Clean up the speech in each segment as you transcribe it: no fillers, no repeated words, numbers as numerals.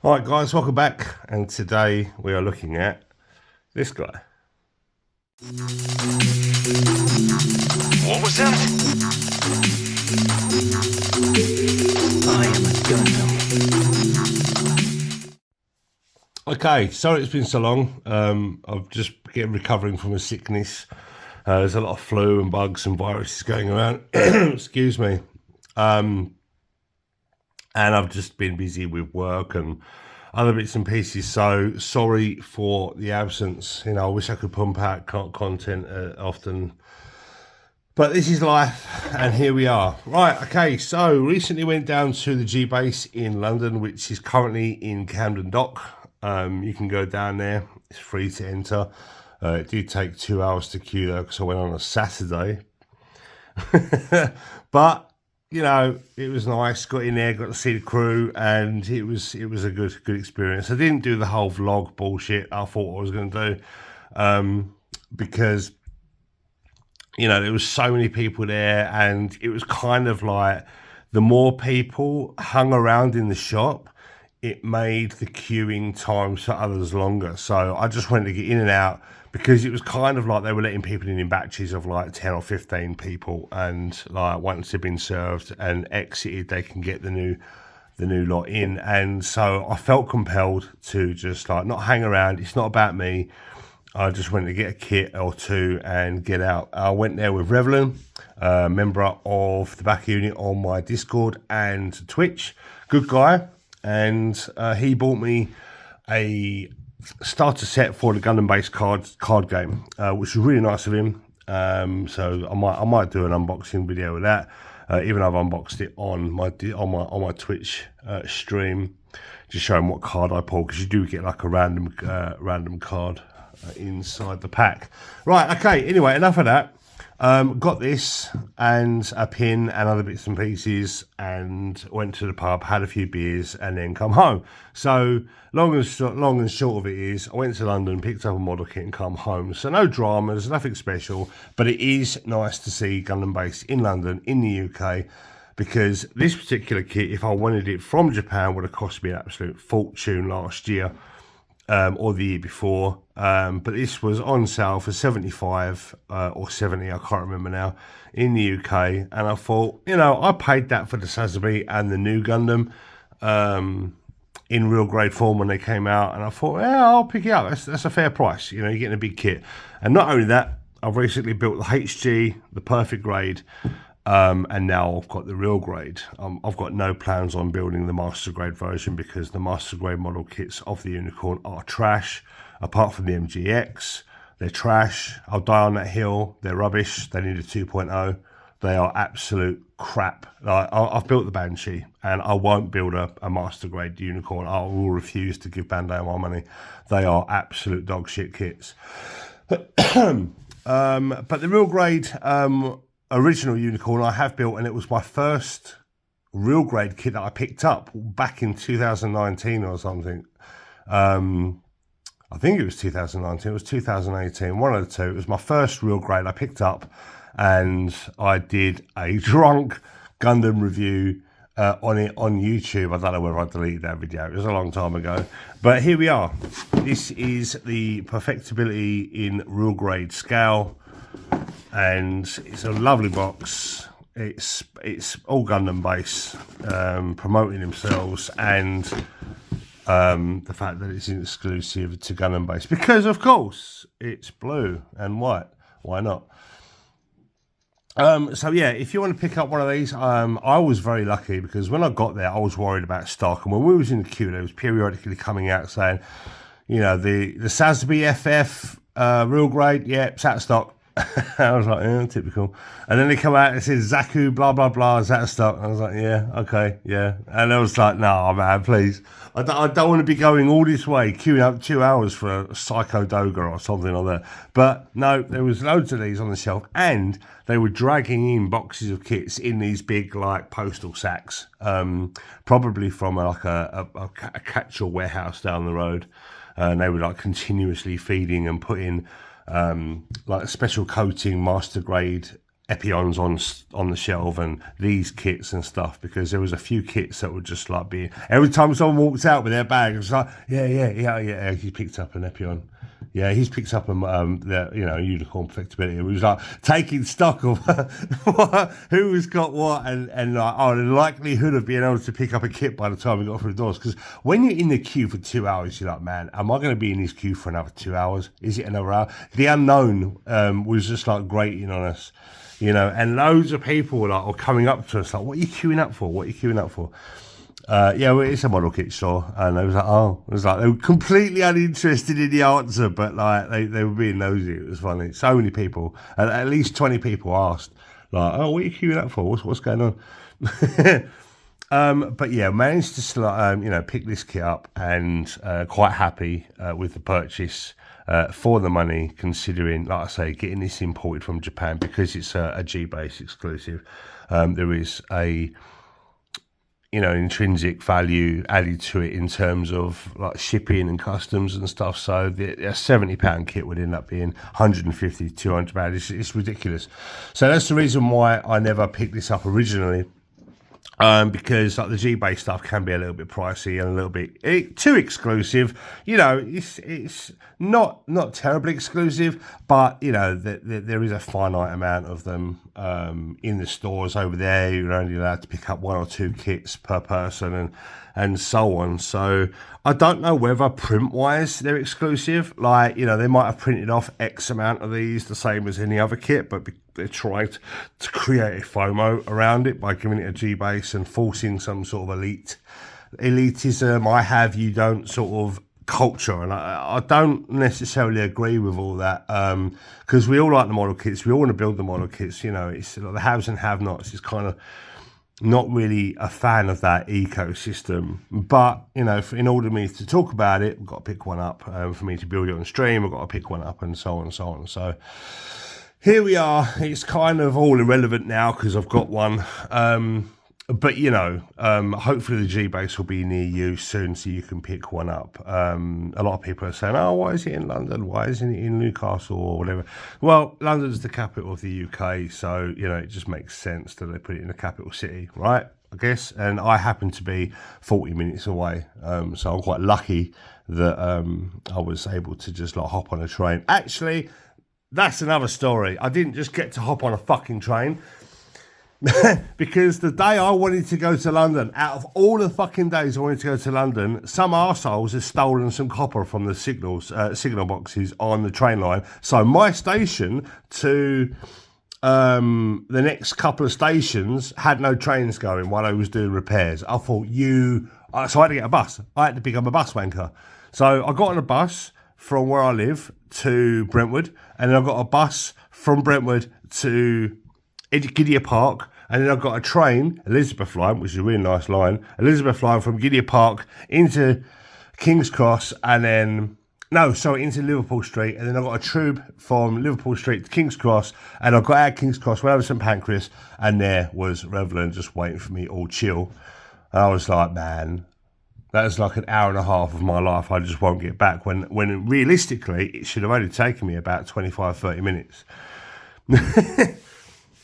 Alright guys, welcome back, and today we are looking at this guy. What was that? I am a gundam. Okay, sorry it's been so long. I've just recovering from a sickness. There's a lot of flu and bugs and viruses going around. Excuse me. And I've just been busy with work and other bits and pieces. So sorry for the absence. I wish I could pump out content often. But this is life, and here we are. Right, okay, so recently went down to the G base in London, which is currently in Camden Dock. You can go down there, it's free to enter. It did take 2 hours to queue though, because I went on a Saturday. But, it was nice, got in there, got to see the crew, and it was a good experience. I didn't do the whole vlog bullshit I thought I was going to do, because there was so many people there, and it was kind of like the more people hung around in the shop, it made the queuing times for others longer. So I just wanted to get in and out, because it was kind of like they were letting people in batches of like 10 or 15 people, and like once they've been served and exited, they can get the new lot in. And so I felt compelled to just like not hang around. It's not about me. I just went to get a kit or two and get out. I went there with Revlin, a member of the back unit on my Discord and Twitch. Good guy. And he bought me a starter set for the Gundam-based card game, which was really nice of him. So I might do an unboxing video of that. Even I've unboxed it on my Twitch stream, just showing what card I pulled, because you do get like a random card inside the pack. Right, okay, anyway, enough of that. Got this and a pin and other bits and pieces, and went to the pub, had a few beers, and then come home. So long and short of it is, I went to London, picked up a model kit, and come home. So no dramas, nothing special, but it is nice to see Gundam base in London, in the UK, because this particular kit, if I wanted it from Japan, would have cost me an absolute fortune last year. Or the year before, but this was on sale for 75 or 70, I can't remember now, in the UK, and I thought, I paid that for the Sazabi and the new Gundam in real grade form when they came out, and I thought, yeah, I'll pick it up. That's a fair price. You're getting a big kit. And not only that, I've recently built the HG, the perfect grade, and now I've got the real grade. I've got no plans on building the master grade version, because the master grade model kits of the Unicorn are trash. Apart from the MGX, they're trash. I'll die on that hill. They're rubbish. They need a 2.0. They are absolute crap. I've built the Banshee, and I won't build a master grade Unicorn. I will refuse to give Bandai my money. They are absolute dog shit kits. But the real grade original Unicorn I have built, and it was my first real grade kit that I picked up back in 2019 or something. I think it was 2019, it was 2018, one of the two. It was my first real grade I picked up, and I did a drunk Gundam review on it on YouTube. I don't know whether I deleted that video, it was a long time ago. But here we are. This is the perfectibility in real grade scale, and it's a lovely box. It's all Gundam base, promoting themselves, and the fact that it's exclusive to Gundam base, because of course it's blue and white. Why not? So yeah, if you want to pick up one of these, I was very lucky, because when I got there I was worried about stock, and when we was in the queue, there was periodically coming out saying, the Sazabi FF real grade, yeah, it's out of stock. I was like, yeah, typical. And then they come out and said Zaku blah blah blah is out of stock. I was like, yeah, okay, yeah. And I was like, no, man, please, I don't want to be going all this way, queuing up 2 hours for a Psycho Doga or something like that. But no, there was loads of these on the shelf, and they were dragging in boxes of kits in these big like postal sacks, probably from a catch-all warehouse down the road, and they were like continuously feeding and putting like a special coating master grade Epions on the shelf and these kits and stuff, because there was a few kits that would just like be, every time someone walked out with their bag, it was like, yeah, he picked up an Epion. Yeah, he's picked up the unicorn perfectibility. It was like taking stock of who's got what, and like, the likelihood of being able to pick up a kit by the time we got through the doors. Because when you're in the queue for 2 hours, you're like, man, am I going to be in this queue for another 2 hours? Is it another hour? The unknown was just like grating on us, and loads of people were coming up to us like, what are you queuing up for? What are you queuing up for? Well, it's a model kit store, and I was like, they were completely uninterested in the answer, but like they were being nosy. It was funny. So many people, at least 20 people asked, like, oh, what are you queuing up for? What's going on? But yeah, managed to pick this kit up, and quite happy with the purchase for the money, considering, like I say, getting this imported from Japan, because it's a G-base exclusive. There is a intrinsic value added to it in terms of like shipping and customs and stuff. So a £70 kit would end up being 150, 200 pounds. It's ridiculous. So that's the reason why I never picked this up originally. Because like the G-base stuff can be a little bit pricey and a little bit too exclusive. It's not terribly exclusive, but there is a finite amount of them in the stores over there. You're only allowed to pick up 1 or 2 kits per person, and so on. So I don't know whether print-wise they're exclusive. Like, they might have printed off X amount of these, the same as any other kit, but they tried to create a FOMO around it by giving it a G-base and forcing some sort of elitism, I have, you don't sort of culture. And I don't necessarily agree with all that, because we all like the model kits. We all want to build the model kits. It's like the haves and have-nots. It's kind of not really a fan of that ecosystem, but in order for me to talk about it, I've got to pick one up. For me to build it on stream, I've got to pick one up, and so on and so on. So here we are. It's kind of all irrelevant now because I've got one. But hopefully the G-base will be near you soon, so you can pick one up. A lot of people are saying, oh, why is it in London? Why isn't it in Newcastle or whatever? Well, London's the capital of the UK, so it just makes sense that they put it in the capital city, right? I guess. And I happen to be 40 minutes away, so I'm quite lucky that I was able to just hop on a train. Actually, that's another story. I didn't just get to hop on a fucking train. Because the day I wanted to go to London, out of all the fucking days I wanted to go to London, some arseholes have stolen some copper from the signal boxes on the train line. So my station to the next couple of stations had no trains going while I was doing repairs. I thought, so I had to get a bus. I had to pick up a bus wanker. So I got on a bus from where I live to Brentwood, and then I got a bus from Brentwood to Gidea Park, and then I've got a train, Elizabeth line, which is a really nice line, Elizabeth line from Gidea Park into King's Cross, and then, into Liverpool Street, and then I've got a tube from Liverpool Street to King's Cross, and I got out of King's Cross, went over to St Pancras, and there was Revlon just waiting for me, all chill. And I was like, man, that is like an hour and a half of my life I just won't get back, when realistically, it should have only taken me about 25, 30 minutes.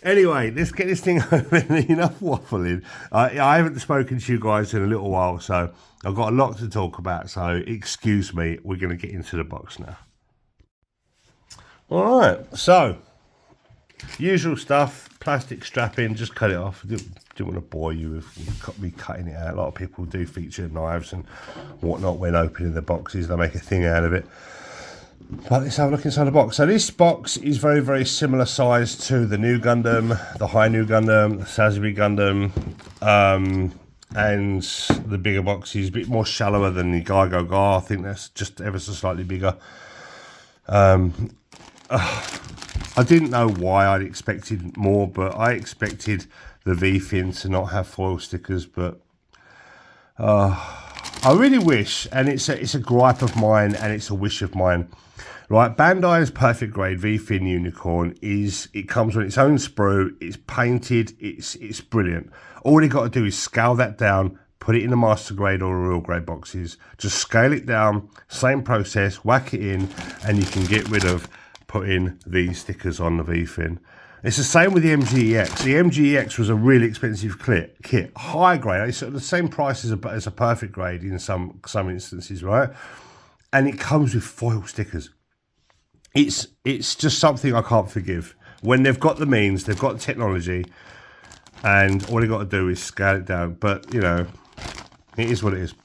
Anyway, let's get this thing over. Enough waffling. I haven't spoken to you guys in a little while, so I've got a lot to talk about. So excuse me, we're going to get into the box now. All right, so usual stuff, plastic strapping, just cut it off. I didn't want to bore you with me cutting it out. A lot of people do feature knives and whatnot when opening the boxes. They make a thing out of it. But let's have a look inside the box. So this box is very, very similar size to the new Gundam, the High New Gundam, the Sazabi Gundam, and the bigger box is a bit more shallower than the Gaigo Gar. I think that's just ever so slightly bigger. I didn't know why I'd expected more, but I expected the V-fin to not have foil stickers, but I really wish, and it's a gripe of mine and it's a wish of mine. Right, Bandai's perfect grade V-fin unicorn it comes with its own sprue, it's painted, it's brilliant. All you got to do is scale that down, put it in the master grade or real grade boxes, just scale it down, same process, whack it in, and you can get rid of putting these stickers on the V-fin. It's the same with the MGEX. The MGEX was a really expensive kit, high grade. It's sort of the same price as a perfect grade in some instances, right? And it comes with foil stickers. It's just something I can't forgive. When they've got the means, they've got the technology, and all they got to do is scale it down. But you know, it is what it is.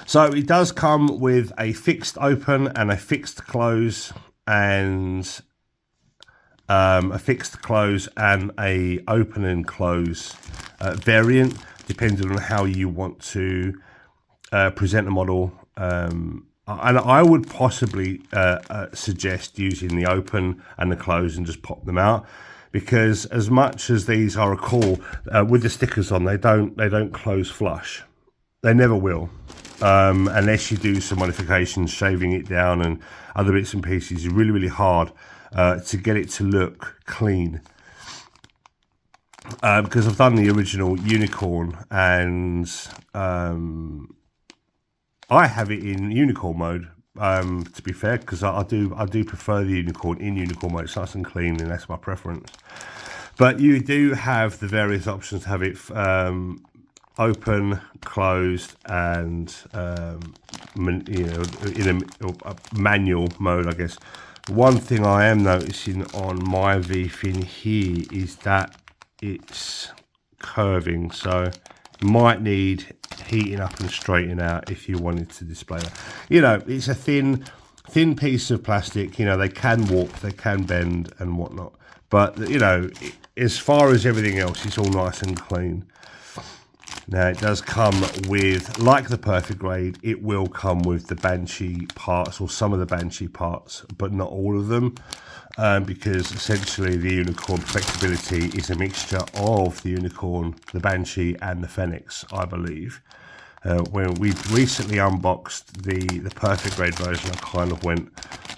So it does come with a fixed open and a fixed close, and a fixed close and a open and close variant, depending on how you want to present the model. And I would possibly suggest using the open and the close and just pop them out, because as much as these are a cool with the stickers on, they don't close flush. They never will, unless you do some modifications, shaving it down and other bits and pieces. It's really hard to get it to look clean. Because I've done the original unicorn, and I have it in unicorn mode, to be fair, because I do prefer the unicorn in unicorn mode. It's nice and clean, and that's my preference. But you do have the various options to have it open, closed, and you know, in a manual mode, I guess. One thing I am noticing on my V-fin here is that it's curving, so might need heating up and straightening out if you wanted to display that. You know, it's a thin piece of plastic. You know, they can warp, they can bend and whatnot, but you know, as far as everything else, it's all nice and clean. Now it does come with, like the perfect grade, it will come with the Banshee parts, or some of the Banshee parts, but not all of them. Because essentially the Unicorn Perfectibility is a mixture of the Unicorn, the Banshee, and the Phoenix, I believe. When we recently unboxed the Perfect Grade version, I kind of went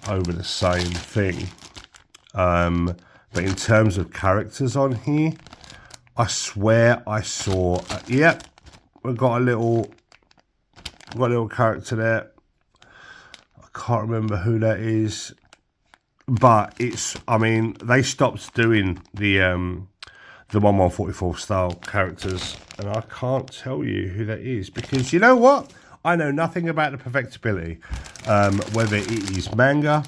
over the same thing. But in terms of characters on here, I swear I saw, yep, we've got a little character there. I can't remember who that is. But it's, I mean, they stopped doing the 1144 style characters, and I can't tell you who that is, because you know what? I know nothing about the perfectibility, whether it is manga,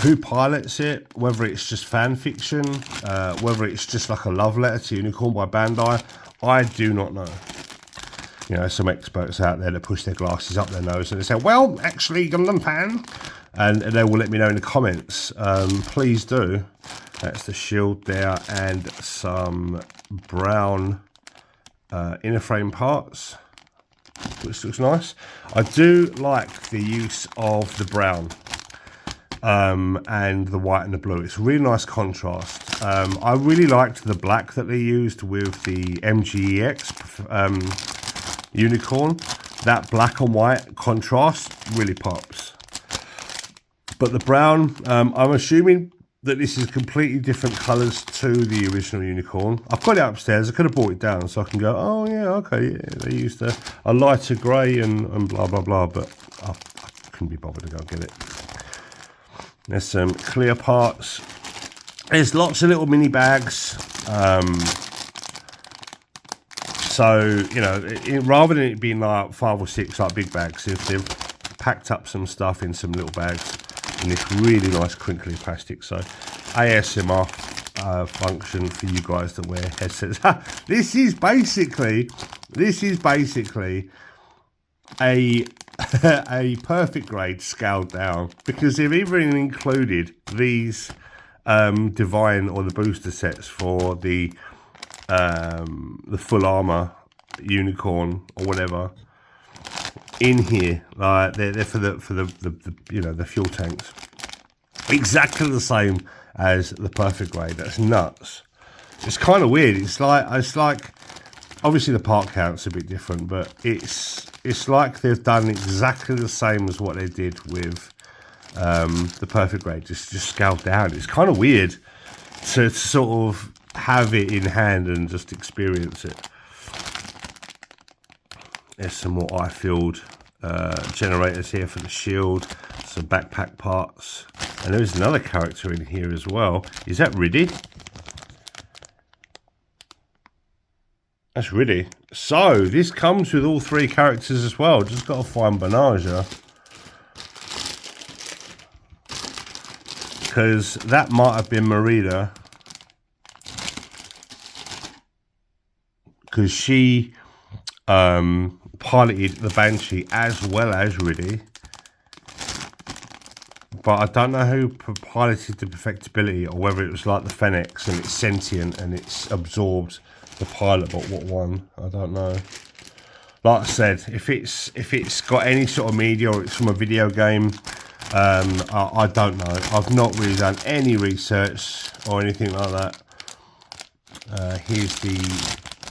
who pilots it, whether it's just fan fiction, whether it's just like a love letter to Unicorn by Bandai. I do not know. You know, some experts out there that push their glasses up their nose and they say, well, actually, Gundam fan. And they will let me know in the comments. Please do. That's the shield there, and some brown inner frame parts, which looks nice. I do like the use of the brown and the white and the blue. It's a really nice contrast. I really liked the black that they used with the MGEX Unicorn. That black and white contrast really pops. But the brown, I'm assuming that this is completely different colours to the original Unicorn. I've got it upstairs. I could have brought it down so I can go, oh yeah, okay, yeah, they used a lighter grey and blah, blah, blah, but I couldn't be bothered to go get it. There's some clear parts. There's lots of little mini bags. So, you know, rather than it being like 5 or 6 like big bags, if they've packed up some stuff in some little bags, in this really nice crinkly plastic. So ASMR function for you guys that wear headsets. This is basically a a perfect grade scaled down, because they've even included these divine or the booster sets for the full armor Unicorn or whatever in here. They're for the you know, the fuel tanks, exactly the same as the perfect grade. That's nuts. It's kind of weird. It's like obviously the part count's a bit different, but it's like they've done exactly the same as what they did with the perfect grade, just scaled down. It's kind of weird to sort of have it in hand and just experience it. There's some more eye-filled generators here for the shield, some backpack parts, And there's another character in here as well. Is that Riddy? That's Riddy. So, this comes with all 3 characters as well. Just got to find MEEJA. Because that might have been Merida. Because she piloted the Banshee as well as Riddy. But I don't know who piloted the perfectibility, or whether it was like the Fennex and it's sentient and it's absorbed the pilot, but what one? I don't know. Like I said, if it's got any sort of media or it's from a video game, I don't know. I've not really done any research or anything like that. Here's the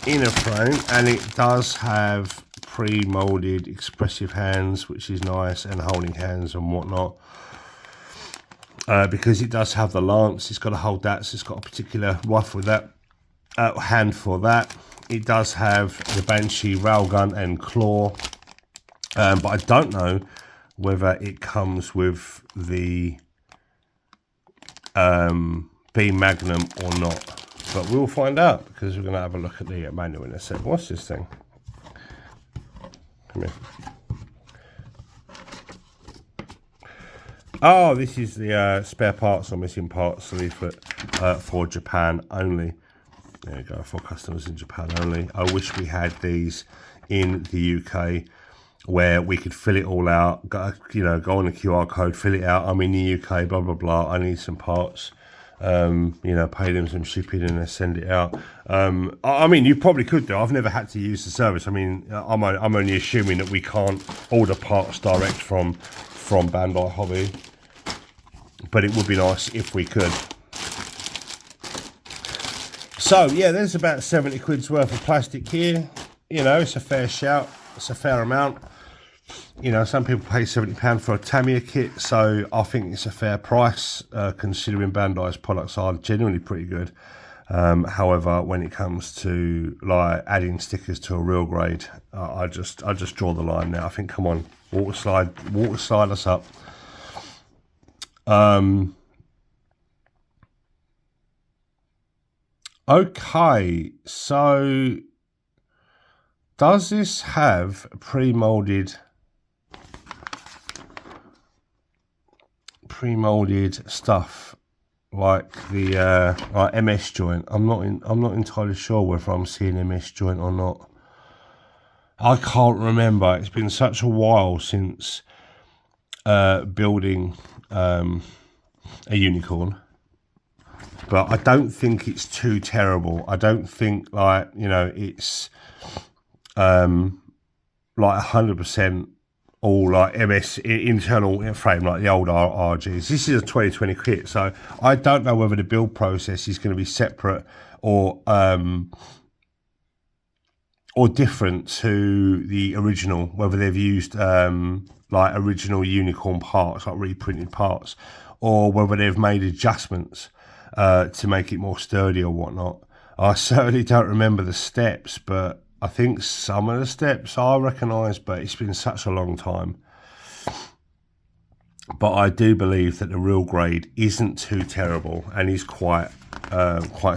inner frame, and it does have pre-molded expressive hands, which is nice, and holding hands and whatnot. Because it does have the lance, it's got to hold that, so it's got a particular rifle with that, hand for that. It does have the Banshee railgun and claw, but I don't know whether it comes with the beam magnum or not. But we'll find out, because we're going to have a look at the manual in a sec. What's this thing? Come here. Oh, this is the spare parts or missing parts leaflet for Japan only. There you go, for customers in Japan only. I wish we had these in the UK, where we could fill it all out, go on the QR code, fill it out. I'm in the UK, blah, blah, blah. I need some parts. Pay them some shipping and they send it out. I mean, you probably could do. I've never had to use the service. I mean, I'm only assuming that we can't order parts direct from Bandai Hobby, but it would be nice if we could. So yeah, there's about 70 quid's worth of plastic here. It's a fair shout. It's a fair amount. Some people pay £70 for a Tamiya kit, so I think it's a fair price, considering Bandai's products are genuinely pretty good. However, when it comes to like adding stickers to a real grade, I just draw the line now. I think, come on, water slide us up. Okay, so does this have pre-molded stuff like the like MS joint? I'm not entirely sure whether I'm seeing MS joint or not. I can't remember. It's been such a while since building a unicorn. But I don't think it's too terrible. I don't think it's like 100% all like MS internal frame like the old RGs. This is a 2020 kit, so I don't know whether the build process is going to be separate or different to the original. Whether they've used like original unicorn parts, like reprinted parts, or whether they've made adjustments to make it more sturdy or whatnot. I certainly don't remember the steps, but I think some of the steps I recognise, but it's been such a long time. But I do believe that the real grade isn't too terrible and is quite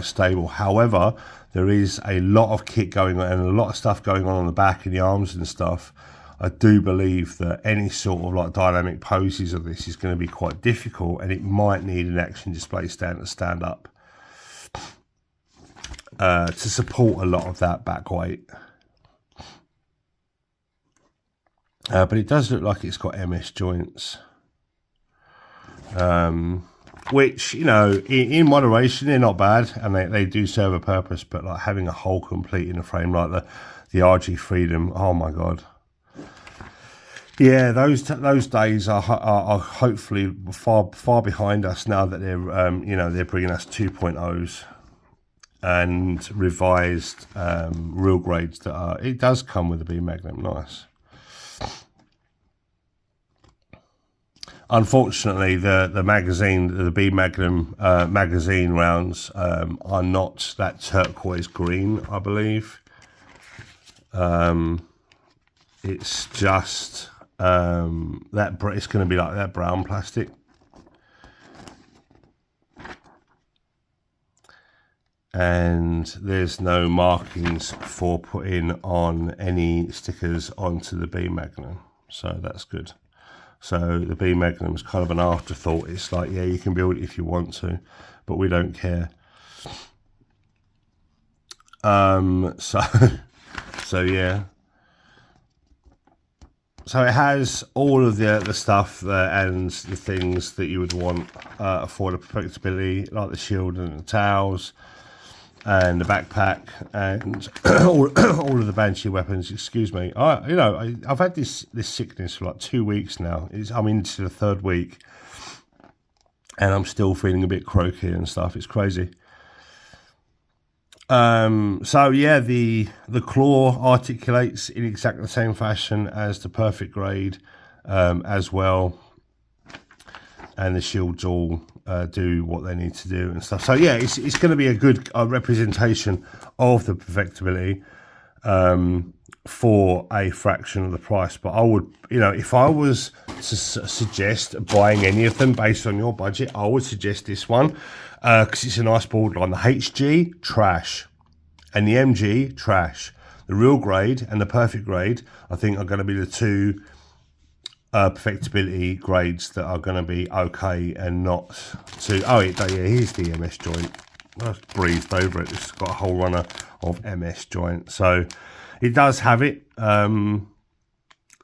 stable. However, there is a lot of kit going on and a lot of stuff going on the back and the arms and stuff. I do believe that any sort of like dynamic poses of this is going to be quite difficult, and it might need an action display stand to stand up to support a lot of that back weight. But it does look like it's got MS joints, which, in moderation, they're not bad, and they do serve a purpose. But like having a hole complete in a frame like the RG Freedom, oh my god. Yeah, those days are hopefully far behind us now that they're they're bringing us 2.0s and revised real grades that are. It does come with a B Magnum, nice. Unfortunately, the magazine, the B Magnum magazine rounds are not that turquoise green, I believe. It's just. It's going to be like that brown plastic. and there's no markings for putting on any stickers onto the B Magnum, so that's good. So the B Magnum is kind of an afterthought. It's like, yeah, you can build it if you want to, but we don't care. So yeah. So it has all of the stuff and the things that you would want for the perfectibility, like the shield and the towels and the backpack and all of the Banshee weapons. Excuse me. I've had this sickness for like 2 weeks now. I'm into the 3rd week, and I'm still feeling a bit croaky and stuff. It's crazy. So yeah, the claw articulates in exactly the same fashion as the perfect grade as well, and the shields all do what they need to do and stuff. So yeah, it's going to be a good representation of the perfectibility for a fraction of the price. But I would, if I was to suggest buying any of them based on your budget, I would suggest this one because it's a nice borderline. The HG, trash, and the MG, trash. The real grade and the perfect grade, I think, are going to be the two perfectibility grades that are going to be okay and not too. Oh, yeah, here's the MS joint. I breezed over it. It's got a whole runner of MS joint, so it does have it.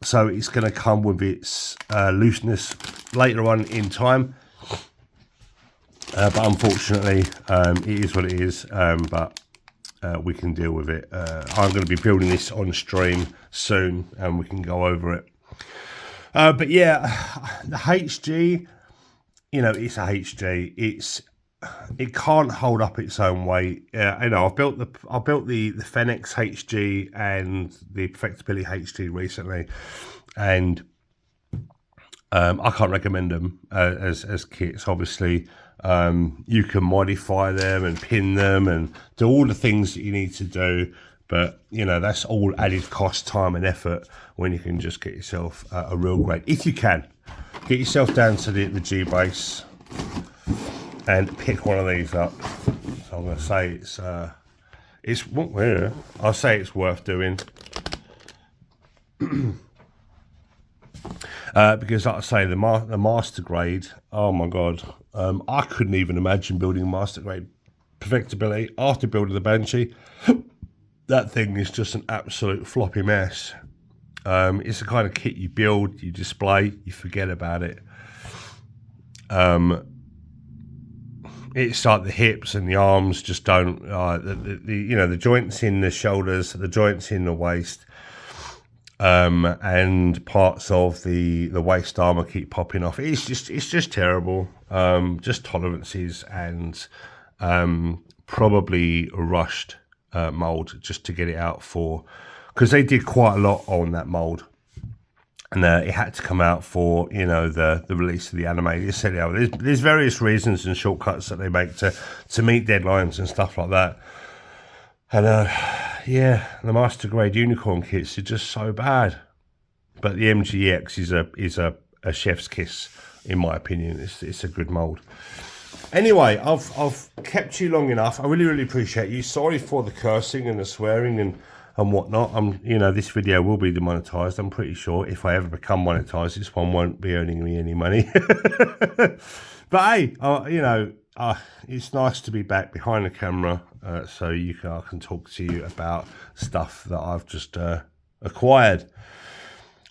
So it's going to come with its looseness later on in time. But unfortunately, it is what it is. But we can deal with it. I'm going to be building this on stream soon, and we can go over it. But yeah, the HG, it's a HG. It can't hold up its own weight. I built the Fenix HG and the Perfectibility HG recently, and I can't recommend them as kits. Obviously, you can modify them and pin them and do all the things that you need to do, but that's all added cost, time and effort when you can just get yourself a real grade. If you can get yourself down to the G base and pick one of these up. So I'm going to say I'll say it's worth doing. Because like I say, the master grade, oh my god, I couldn't even imagine building a master grade perfectibility after building the Banshee. That thing is just an absolute floppy mess. It's the kind of kit you build, you display, you forget about it. It's like the hips and the arms just don't, the joints in the shoulders, the joints in the waist, and parts of the waist armor keep popping off. It's just terrible. Just tolerances and probably rushed mold just to get it out because they did quite a lot on that mold, and it had to come out for the release of the anime. There's various reasons and shortcuts that they make to meet deadlines and stuff like that. And yeah, the master grade unicorn kits are just so bad, but the MGX is a chef's kiss in my opinion. It's a good mold. Anyway, I've kept you long enough. I really appreciate you. Sorry for the cursing and the swearing and whatnot. This video will be demonetized. I'm pretty sure if I ever become monetized, this one won't be earning me any money. But hey, it's nice to be back behind the camera, so I can talk to you about stuff that I've just acquired,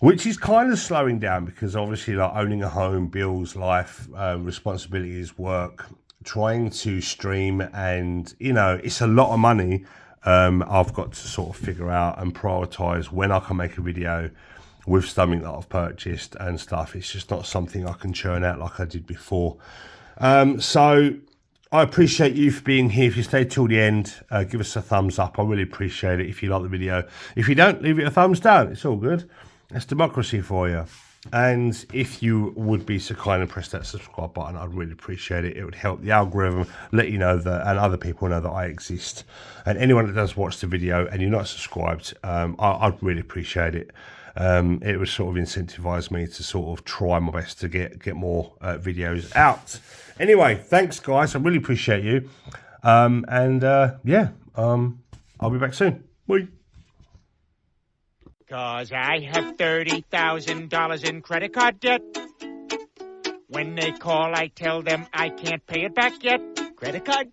which is kind of slowing down because obviously, like, owning a home, bills, life, responsibilities, work, trying to stream, and it's a lot of money. I've got to sort of figure out and prioritize when I can make a video with something that I've purchased and stuff. It's just not something I can churn out like I did before. So I appreciate you for being here. If you stayed till the end, give us a thumbs up. I really appreciate it if you like the video. If you don't, leave it a thumbs down. It's all good. That's democracy for you. And if you would be so kind and press that subscribe button, I'd really appreciate it. It would help the algorithm, let you know that, and other people know that I exist. And anyone that does watch the video and you're not subscribed, I'd really appreciate it. It would sort of incentivize me to sort of try my best to get more videos out. Anyway, thanks guys. I really appreciate you. I'll be back soon. Bye. 'Cause I have $30,000 in credit card debt. When they call, I tell them I can't pay it back yet. Credit card